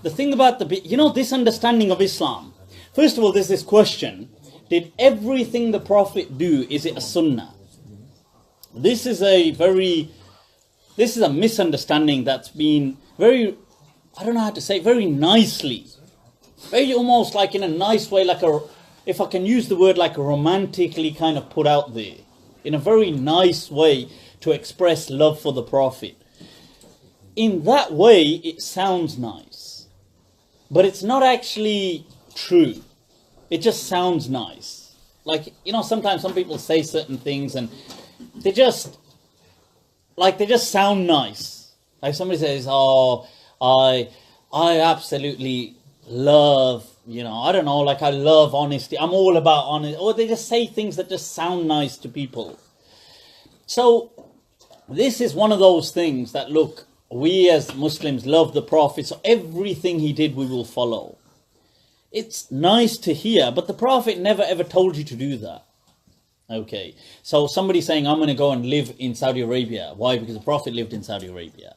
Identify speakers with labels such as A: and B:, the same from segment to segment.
A: the thing about this understanding of Islam. First of all, there's this question: did everything the Prophet do, is it a sunnah? This is a misunderstanding that's been very, I don't know how to say, very nicely, very almost like in a nice way, like if I can use the word, like romantically kind of put out there, in a very nice way to express love for the Prophet. In that way, it sounds nice, but it's not actually true. It just sounds nice. Like, sometimes some people say certain things and they just sound nice. Like somebody says, oh, I absolutely love, I don't know, like I love honesty. I'm all about honesty. Or they just say things that just sound nice to people. So this is one of those things that, look, we as Muslims love the Prophet, so everything he did we will follow. It's nice to hear, but the Prophet never ever told you to do that. Okay, so somebody saying, I'm going to go and live in Saudi Arabia. Why? Because the Prophet lived in Saudi Arabia.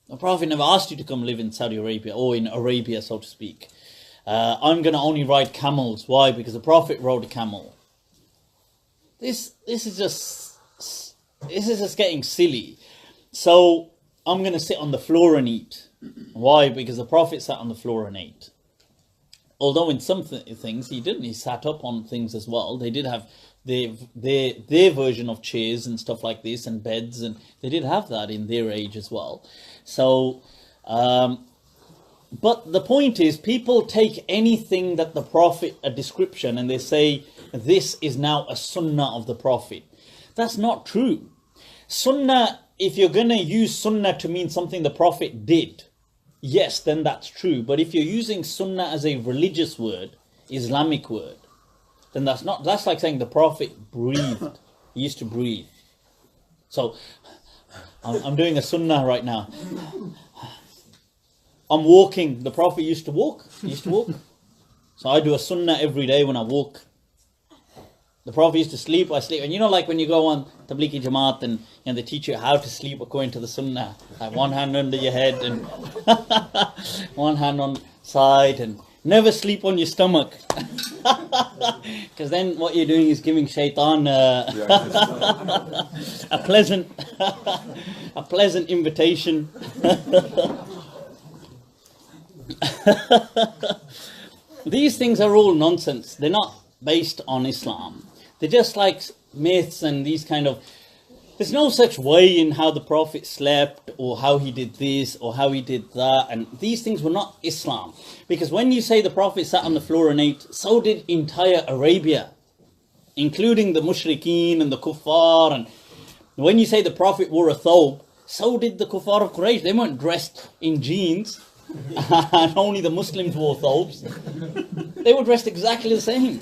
A: The Prophet never asked you to come live in Saudi Arabia, or in Arabia, so to speak. I'm going to only ride camels. Why? Because the Prophet rode a camel. This is just getting silly. So I'm going to sit on the floor and eat. Why? Because the Prophet sat on the floor and ate. Although in some things he didn't. He sat up on things as well. They did have their version of chairs and stuff like this, and beds, and they did have that in their age as well. So, but the point is, people take anything that the Prophet, a description, and they say, this is now a sunnah of the Prophet. That's not true. Sunnah, if you're going to use sunnah to mean something the Prophet did, yes, then that's true. But if you're using sunnah as a religious word, Islamic word, then that's like saying the Prophet breathed. He used to breathe. So, I'm doing a sunnah right now. I'm walking. The Prophet used to walk. He used to walk. So I do a sunnah every day when I walk. The Prophet used to sleep, I sleep. And like when you go on Tablighi Jamaat and they teach you how to sleep according to the sunnah. Like one hand under your head and one hand on side, and never sleep on your stomach. Because then what you're doing is giving shaitan a pleasant invitation. These things are all nonsense. They're not based on Islam. They're just like myths and these kind of... There's no such way in how the Prophet slept, or how he did this, or how he did that. And these things were not Islam. Because when you say the Prophet sat on the floor and ate, so did entire Arabia, including the mushrikeen and the kuffar. And when you say the Prophet wore a thobe, so did the kuffar of Quraysh. They weren't dressed in jeans, and only the Muslims wore thobes. They were dressed exactly the same.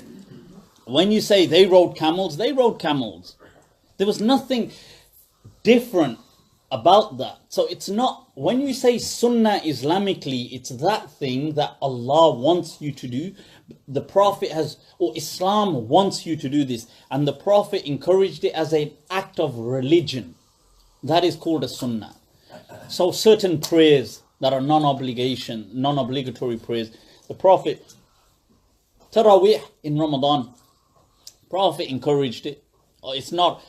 A: When you say they rode camels, they rode camels. There was nothing different about that. So it's not, when you say sunnah Islamically, it's that thing that Allah wants you to do. The Prophet has, or Islam wants you to do this. And the Prophet encouraged it as an act of religion. That is called a sunnah. So certain prayers that are non-obligatory prayers. The Prophet, Taraweeh in Ramadan, Prophet encouraged it. It's not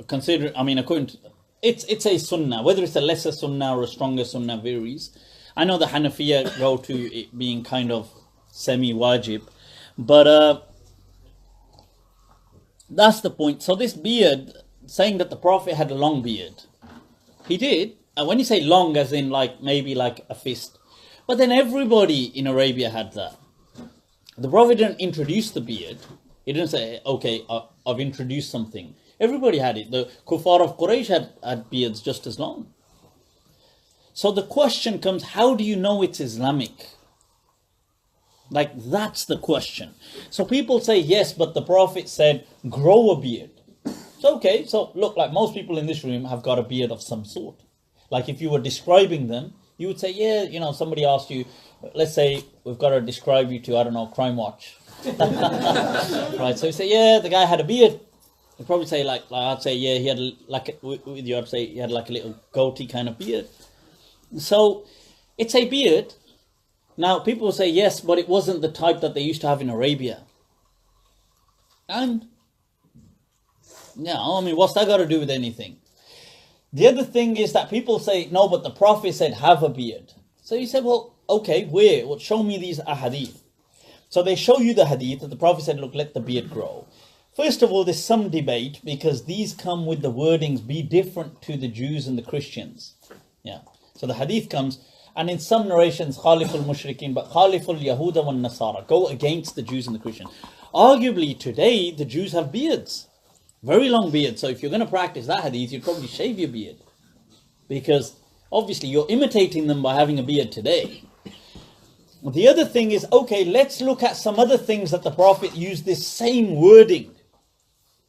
A: considered, according to, it's a sunnah. Whether it's a lesser sunnah or a stronger sunnah varies. I know the Hanafiya go to it being kind of semi-wajib. But that's the point. So this beard, saying that the Prophet had a long beard. He did. And when you say long, as in maybe like a fist. But then everybody in Arabia had that. The Prophet didn't introduce the beard. He didn't say, okay, I've introduced something. Everybody had it. The kuffar of Quraysh had beards just as long. So the question comes, how do you know it's Islamic? That's the question. So people say, yes, but the Prophet said, grow a beard. So okay, so look, like most people in this room have got a beard of some sort. Like if you were describing them, you would say, yeah, somebody asked you, let's say we've got to describe you to, I don't know, Crime Watch. Right, so you say, yeah, the guy had a beard. You'd probably say, like I'd say, yeah, he had I'd say he had like a little goatee kind of beard. So It's a beard. Now, people will say, yes, but it wasn't the type that they used to have in Arabia. And, yeah, I mean, what's that got to do with anything? The other thing is that people say, no, but the Prophet said, have a beard. So you said, well, okay, where? Well, show me these ahadith. So they show you the hadith that the Prophet said, look, let the beard grow. First of all, there's some debate because these come with the wordings, be different to the Jews and the Christians. Yeah. So the hadith comes, and in some narrations, Khaliful Mushrikeen, but Khaliful Yahuda wa Nasara, go against the Jews and the Christians. Arguably, today, the Jews have beards. Very long beards. So if you're going to practice that hadith, you'd probably shave your beard. Because, obviously, you're imitating them by having a beard today. The other thing is, okay, let's look at some other things that the Prophet used this same wording.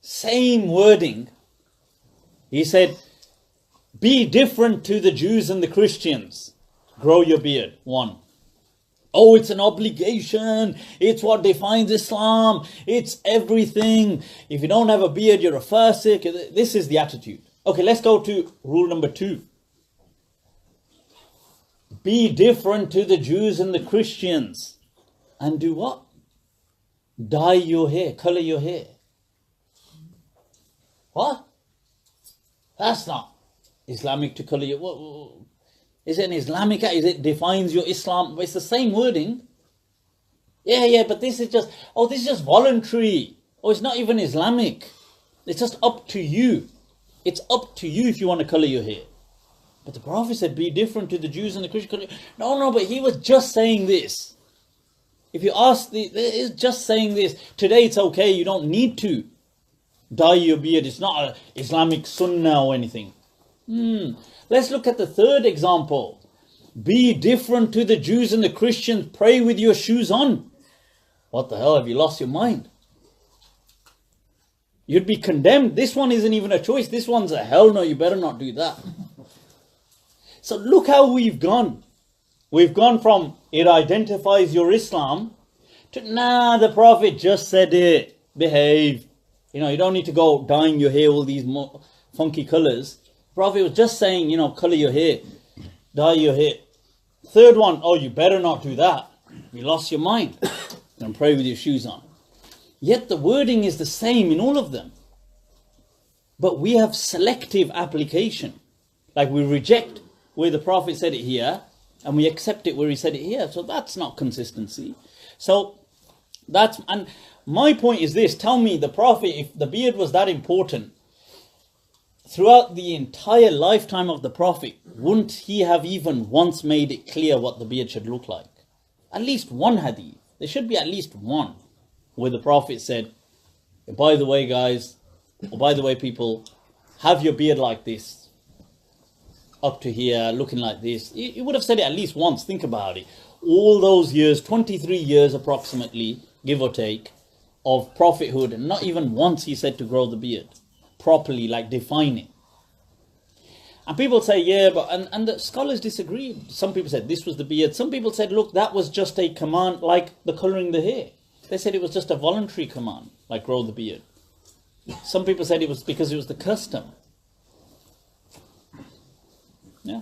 A: Same wording. He said, be different to the Jews and the Christians. Grow your beard. 1. Oh, it's an obligation. It's what defines Islam. It's everything. If you don't have a beard, you're a fasik. This is the attitude. Okay, let's go to rule number 2. Be different to the Jews and the Christians. And do what? Dye your hair, color your hair. What? That's not Islamic to color your... What? Is it an Islamic? Is it defines your Islam? It's the same wording. Yeah, but this is just... Oh, this is just voluntary. Oh, it's not even Islamic. It's just up to you. It's up to you if you want to color your hair. But the Prophet said, be different to the Jews and the Christians. No, but he was just saying this. If you ask, it's just saying this. Today it's okay, you don't need to dye your beard. It's not an Islamic sunnah or anything. Let's look at the third example. Be different to the Jews and the Christians. Pray with your shoes on. What the hell, have you lost your mind? You'd be condemned. This one isn't even a choice. This one's a hell no, you better not do that. So look how we've gone. We've gone from it identifies your Islam to the Prophet just said it. Behave. You don't need to go dyeing your hair all these funky colors. The Prophet was just saying, color your hair. Dye your hair. Third one, oh, you better not do that. You lost your mind. And pray with your shoes on. Yet the wording is the same in all of them. But we have selective application. Like we reject where the Prophet said it here, and we accept it where he said it here. So that's not consistency. So and my point is this, tell me the Prophet, if the beard was that important, throughout the entire lifetime of the Prophet, wouldn't he have even once made it clear what the beard should look like? At least one hadith. There should be at least one where the Prophet said, by the way guys, or by the way people, have your beard like this. Up to here, looking like this. He would have said it at least once. Think about it. All those years, 23 years approximately, give or take, of prophethood, and not even once he said to grow the beard properly, like define it. And people say, yeah, but and the scholars disagreed. Some people said this was the beard. Some people said, look, that was just a command, like the colouring the hair. They said it was just a voluntary command, like grow the beard. Some people said it was because it was the custom. Yeah.